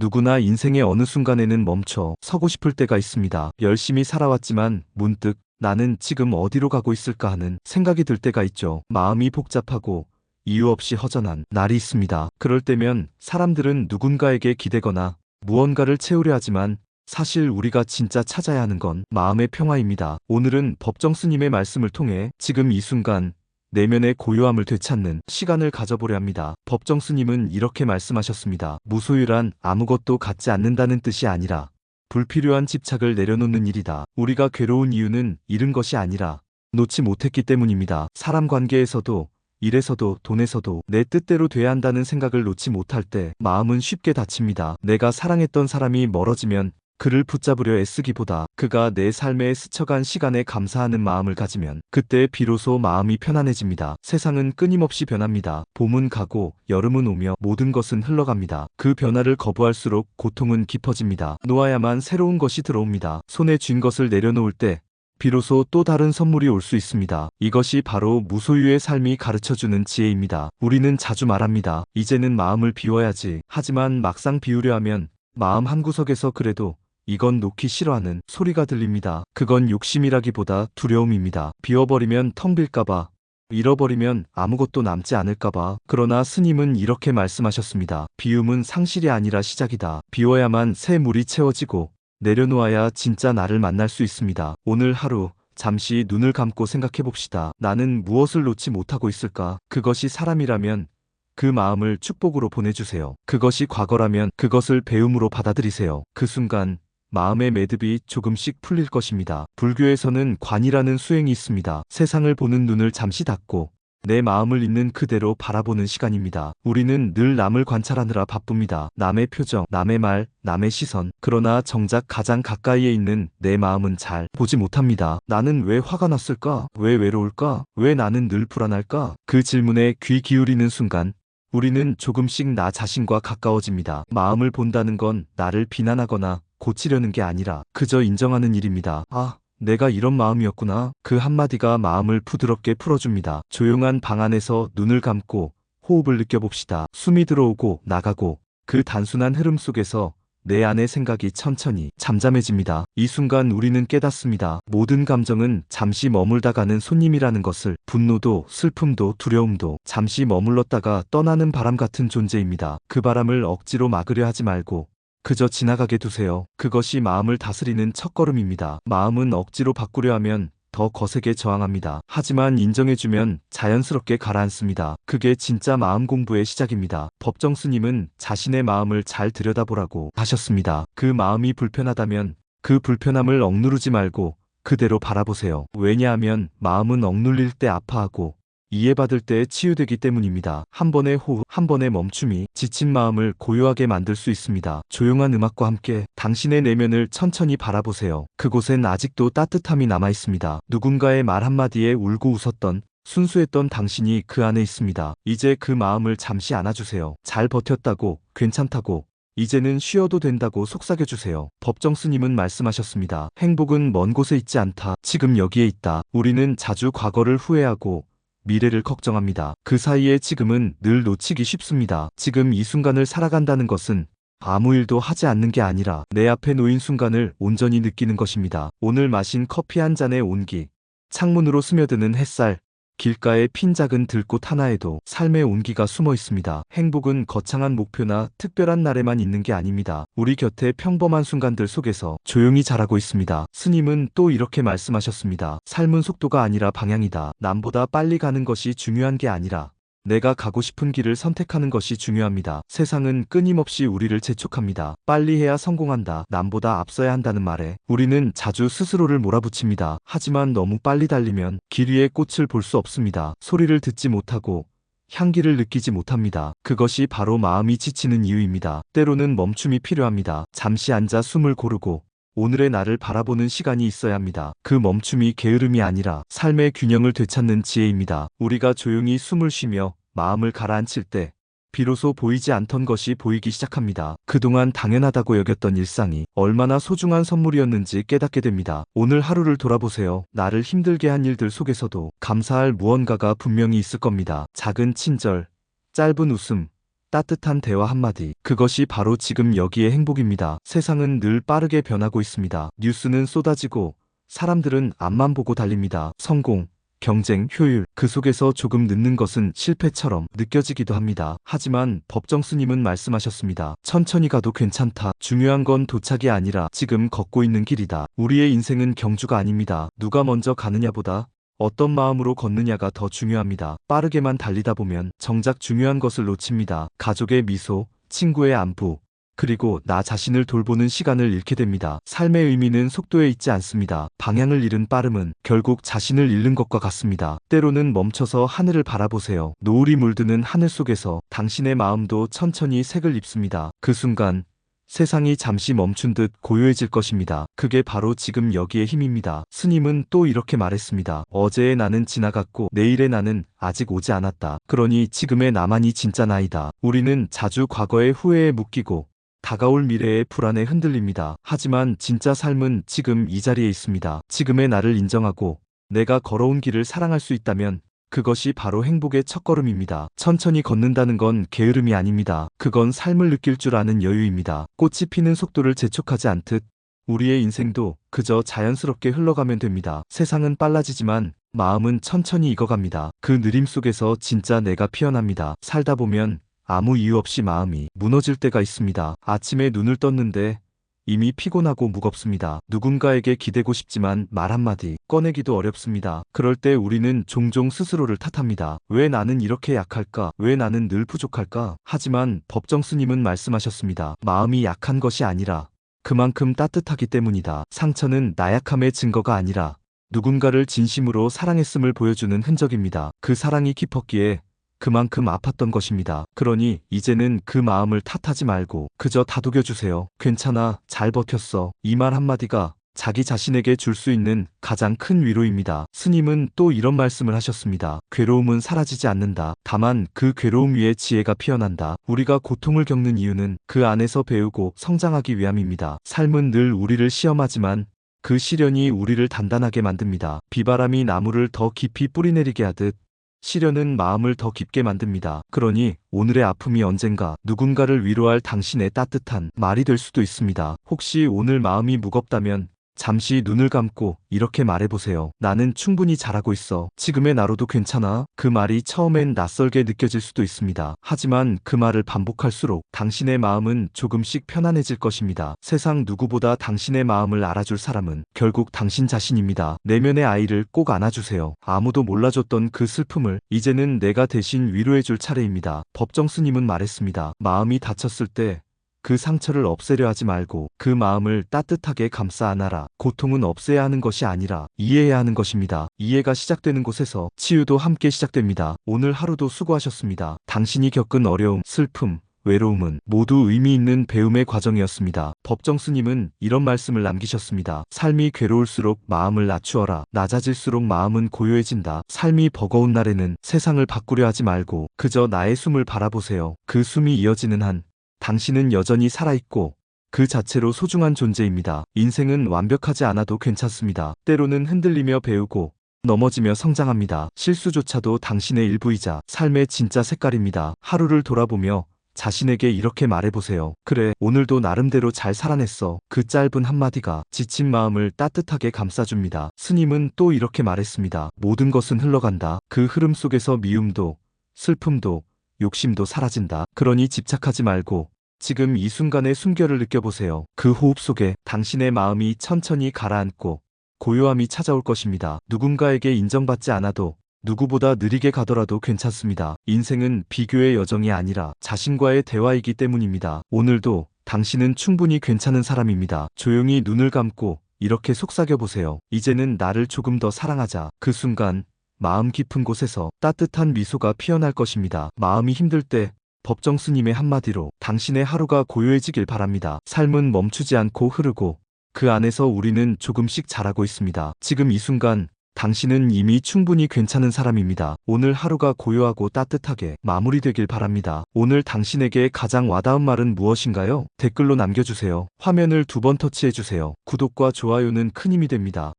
누구나 인생의 어느 순간에는 멈춰 서고 싶을 때가 있습니다. 열심히 살아왔지만 문득 나는 지금 어디로 가고 있을까 하는 생각이 들 때가 있죠. 마음이 복잡하고 이유 없이 허전한 날이 있습니다. 그럴 때면 사람들은 누군가에게 기대거나 무언가를 채우려 하지만 사실 우리가 진짜 찾아야 하는 건 마음의 평화입니다. 오늘은 법정 스님의 말씀을 통해 지금 이 순간 내면의 고요함을 되찾는 시간을 가져보려 합니다. 법정 스님은 이렇게 말씀하셨습니다. 무소유란 아무것도 갖지 않는다는 뜻이 아니라 불필요한 집착을 내려놓는 일이다. 우리가 괴로운 이유는 잃은 것이 아니라 놓지 못했기 때문입니다. 사람 관계에서도 일에서도 돈에서도 내 뜻대로 돼야 한다는 생각을 놓지 못할 때 마음은 쉽게 다칩니다. 내가 사랑했던 사람이 멀어지면 그를 붙잡으려 애쓰기보다 그가 내 삶에 스쳐간 시간에 감사하는 마음을 가지면 그때 비로소 마음이 편안해집니다. 세상은 끊임없이 변합니다. 봄은 가고 여름은 오며 모든 것은 흘러갑니다. 그 변화를 거부할수록 고통은 깊어집니다. 놓아야만 새로운 것이 들어옵니다. 손에 쥔 것을 내려놓을 때 비로소 또 다른 선물이 올 수 있습니다. 이것이 바로 무소유의 삶이 가르쳐주는 지혜입니다. 우리는 자주 말합니다. 이제는 마음을 비워야지. 하지만 막상 비우려 하면 마음 한구석에서 그래도 이건 놓기 싫어하는 소리가 들립니다. 그건 욕심이라기보다 두려움입니다. 비워버리면 텅 빌까봐, 잃어버리면 아무것도 남지 않을까봐. 그러나 스님은 이렇게 말씀하셨습니다. 비움은 상실이 아니라 시작이다. 비워야만 새 물이 채워지고 내려놓아야 진짜 나를 만날 수 있습니다. 오늘 하루 잠시 눈을 감고 생각해봅시다. 나는 무엇을 놓지 못하고 있을까? 그것이 사람이라면 그 마음을 축복으로 보내주세요. 그것이 과거라면 그것을 배움으로 받아들이세요. 그 순간 마음의 매듭이 조금씩 풀릴 것입니다. 불교에서는 관이라는 수행이 있습니다. 세상을 보는 눈을 잠시 닫고 내 마음을 있는 그대로 바라보는 시간입니다. 우리는 늘 남을 관찰하느라 바쁩니다. 남의 표정, 남의 말, 남의 시선. 그러나 정작 가장 가까이에 있는 내 마음은 잘 보지 못합니다. 나는 왜 화가 났을까? 왜 외로울까? 왜 나는 늘 불안할까? 그 질문에 귀 기울이는 순간 우리는 조금씩 나 자신과 가까워집니다. 마음을 본다는 건 나를 비난하거나 고치려는 게 아니라 그저 인정하는 일입니다. 아, 내가 이런 마음이었구나. 그 한마디가 마음을 부드럽게 풀어줍니다. 조용한 방 안에서 눈을 감고 호흡을 느껴봅시다. 숨이 들어오고 나가고 그 단순한 흐름 속에서 내 안의 생각이 천천히 잠잠해집니다. 이 순간 우리는 깨닫습니다. 모든 감정은 잠시 머물다 가는 손님이라는 것을. 분노도 슬픔도 두려움도 잠시 머물렀다가 떠나는 바람 같은 존재입니다. 그 바람을 억지로 막으려 하지 말고 그저 지나가게 두세요. 그것이 마음을 다스리는 첫걸음입니다. 마음은 억지로 바꾸려 하면 더 거세게 저항합니다. 하지만 인정해주면 자연스럽게 가라앉습니다. 그게 진짜 마음 공부의 시작입니다. 법정 스님은 자신의 마음을 잘 들여다보라고 하셨습니다. 그 마음이 불편하다면 그 불편함을 억누르지 말고 그대로 바라보세요. 왜냐하면 마음은 억눌릴 때 아파하고 이해받을 때 치유되기 때문입니다. 한 번의 호흡, 한 번의 멈춤이 지친 마음을 고요하게 만들 수 있습니다. 조용한 음악과 함께 당신의 내면을 천천히 바라보세요. 그곳엔 아직도 따뜻함이 남아 있습니다. 누군가의 말 한마디에 울고 웃었던 순수했던 당신이 그 안에 있습니다. 이제 그 마음을 잠시 안아주세요. 잘 버텼다고, 괜찮다고, 이제는 쉬어도 된다고 속삭여주세요. 법정 스님은 말씀하셨습니다. 행복은 먼 곳에 있지 않다. 지금 여기에 있다. 우리는 자주 과거를 후회하고 미래를 걱정합니다. 그 사이에 지금은 늘 놓치기 쉽습니다. 지금 이 순간을 살아간다는 것은 아무 일도 하지 않는 게 아니라 내 앞에 놓인 순간을 온전히 느끼는 것입니다. 오늘 마신 커피 한 잔의 온기, 창문으로 스며드는 햇살, 길가에 핀 작은 들꽃 하나에도 삶의 온기가 숨어 있습니다. 행복은 거창한 목표나 특별한 날에만 있는 게 아닙니다. 우리 곁에 평범한 순간들 속에서 조용히 자라고 있습니다. 스님은 또 이렇게 말씀하셨습니다. 삶은 속도가 아니라 방향이다. 남보다 빨리 가는 것이 중요한 게 아니라 내가 가고 싶은 길을 선택하는 것이 중요합니다. 세상은 끊임없이 우리를 재촉합니다. 빨리 해야 성공한다. 남보다 앞서야 한다는 말에 우리는 자주 스스로를 몰아붙입니다. 하지만 너무 빨리 달리면 길 위의 꽃을 볼 수 없습니다. 소리를 듣지 못하고 향기를 느끼지 못합니다. 그것이 바로 마음이 지치는 이유입니다. 때로는 멈춤이 필요합니다. 잠시 앉아 숨을 고르고 오늘의 나를 바라보는 시간이 있어야 합니다. 그 멈춤이 게으름이 아니라 삶의 균형을 되찾는 지혜입니다. 우리가 조용히 숨을 쉬며 마음을 가라앉힐 때 비로소 보이지 않던 것이 보이기 시작합니다. 그동안 당연하다고 여겼던 일상이 얼마나 소중한 선물이었는지 깨닫게 됩니다. 오늘 하루를 돌아보세요. 나를 힘들게 한 일들 속에서도 감사할 무언가가 분명히 있을 겁니다. 작은 친절, 짧은 웃음, 따뜻한 대화 한마디. 그것이 바로 지금 여기의 행복입니다. 세상은 늘 빠르게 변하고 있습니다. 뉴스는 쏟아지고 사람들은 앞만 보고 달립니다. 성공, 경쟁, 효율, 그 속에서 조금 늦는 것은 실패처럼 느껴지기도 합니다. 하지만 법정 스님은 말씀하셨습니다. 천천히 가도 괜찮다. 중요한 건 도착이 아니라 지금 걷고 있는 길이다. 우리의 인생은 경주가 아닙니다. 누가 먼저 가느냐보다 어떤 마음으로 걷느냐가 더 중요합니다. 빠르게만 달리다 보면 정작 중요한 것을 놓칩니다. 가족의 미소, 친구의 안부, 그리고 나 자신을 돌보는 시간을 잃게 됩니다. 삶의 의미는 속도에 있지 않습니다. 방향을 잃은 빠름은 결국 자신을 잃는 것과 같습니다. 때로는 멈춰서 하늘을 바라보세요. 노을이 물드는 하늘 속에서 당신의 마음도 천천히 색을 입습니다. 그 순간 세상이 잠시 멈춘 듯 고요해질 것입니다. 그게 바로 지금 여기의 힘입니다. 스님은 또 이렇게 말했습니다. 어제의 나는 지나갔고 내일의 나는 아직 오지 않았다. 그러니 지금의 나만이 진짜 나이다. 우리는 자주 과거의 후회에 묶이고 다가올 미래의 불안에 흔들립니다. 하지만 진짜 삶은 지금 이 자리에 있습니다. 지금의 나를 인정하고 내가 걸어온 길을 사랑할 수 있다면 그것이 바로 행복의 첫걸음입니다. 천천히 걷는다는 건 게으름이 아닙니다. 그건 삶을 느낄 줄 아는 여유입니다. 꽃이 피는 속도를 재촉하지 않듯 우리의 인생도 그저 자연스럽게 흘러가면 됩니다. 세상은 빨라지지만 마음은 천천히 익어갑니다. 그 느림 속에서 진짜 내가 피어납니다. 살다 보면 아무 이유 없이 마음이 무너질 때가 있습니다. 아침에 눈을 떴는데 이미 피곤하고 무겁습니다. 누군가에게 기대고 싶지만 말 한마디 꺼내기도 어렵습니다. 그럴 때 우리는 종종 스스로를 탓합니다. 왜 나는 이렇게 약할까? 왜 나는 늘 부족할까? 하지만 법정 스님은 말씀하셨습니다. 마음이 약한 것이 아니라 그만큼 따뜻하기 때문이다. 상처는 나약함의 증거가 아니라 누군가를 진심으로 사랑했음을 보여주는 흔적입니다. 그 사랑이 깊었기에 그만큼 아팠던 것입니다. 그러니 이제는 그 마음을 탓하지 말고 그저 다독여주세요. 괜찮아, 잘 버텼어. 이 말 한마디가 자기 자신에게 줄 수 있는 가장 큰 위로입니다. 스님은 또 이런 말씀을 하셨습니다. 괴로움은 사라지지 않는다. 다만 그 괴로움 위에 지혜가 피어난다. 우리가 고통을 겪는 이유는 그 안에서 배우고 성장하기 위함입니다. 삶은 늘 우리를 시험하지만 그 시련이 우리를 단단하게 만듭니다. 비바람이 나무를 더 깊이 뿌리내리게 하듯 시련은 마음을 더 깊게 만듭니다. 그러니 오늘의 아픔이 언젠가 누군가를 위로할 당신의 따뜻한 말이 될 수도 있습니다. 혹시 오늘 마음이 무겁다면 잠시 눈을 감고 이렇게 말해보세요. 나는 충분히 잘하고 있어. 지금의 나로도 괜찮아. 그 말이 처음엔 낯설게 느껴질 수도 있습니다. 하지만 그 말을 반복할수록 당신의 마음은 조금씩 편안해질 것입니다. 세상 누구보다 당신의 마음을 알아줄 사람은 결국 당신 자신입니다. 내면의 아이를 꼭 안아주세요. 아무도 몰라줬던 그 슬픔을 이제는 내가 대신 위로해줄 차례입니다. 법정 스님은 말했습니다. 마음이 다쳤을 때 그 상처를 없애려 하지 말고 그 마음을 따뜻하게 감싸 안아라. 고통은 없애야 하는 것이 아니라 이해해야 하는 것입니다. 이해가 시작되는 곳에서 치유도 함께 시작됩니다. 오늘 하루도 수고하셨습니다. 당신이 겪은 어려움, 슬픔, 외로움은 모두 의미 있는 배움의 과정이었습니다. 법정 스님은 이런 말씀을 남기셨습니다. 삶이 괴로울수록 마음을 낮추어라. 낮아질수록 마음은 고요해진다. 삶이 버거운 날에는 세상을 바꾸려 하지 말고 그저 나의 숨을 바라보세요. 그 숨이 이어지는 한 당신은 여전히 살아있고 그 자체로 소중한 존재입니다. 인생은 완벽하지 않아도 괜찮습니다. 때로는 흔들리며 배우고 넘어지며 성장합니다. 실수조차도 당신의 일부이자 삶의 진짜 색깔입니다. 하루를 돌아보며 자신에게 이렇게 말해보세요. 그래, 오늘도 나름대로 잘 살아냈어. 그 짧은 한마디가 지친 마음을 따뜻하게 감싸줍니다. 스님은 또 이렇게 말했습니다. 모든 것은 흘러간다. 그 흐름 속에서 미움도, 슬픔도, 욕심도 사라진다. 그러니 집착하지 말고 지금 이 순간의 숨결을 느껴보세요. 그 호흡 속에 당신의 마음이 천천히 가라앉고 고요함이 찾아올 것입니다. 누군가에게 인정받지 않아도 누구보다 느리게 가더라도 괜찮습니다. 인생은 비교의 여정이 아니라 자신과의 대화이기 때문입니다. 오늘도 당신은 충분히 괜찮은 사람입니다. 조용히 눈을 감고 이렇게 속삭여보세요. 이제는 나를 조금 더 사랑하자. 그 순간 마음 깊은 곳에서 따뜻한 미소가 피어날 것입니다. 마음이 힘들 때 법정 스님의 한마디로 당신의 하루가 고요해지길 바랍니다. 삶은 멈추지 않고 흐르고 그 안에서 우리는 조금씩 자라고 있습니다. 지금 이 순간 당신은 이미 충분히 괜찮은 사람입니다. 오늘 하루가 고요하고 따뜻하게 마무리되길 바랍니다. 오늘 당신에게 가장 와닿은 말은 무엇인가요? 댓글로 남겨주세요. 화면을 2번 터치해주세요. 구독과 좋아요는 큰 힘이 됩니다.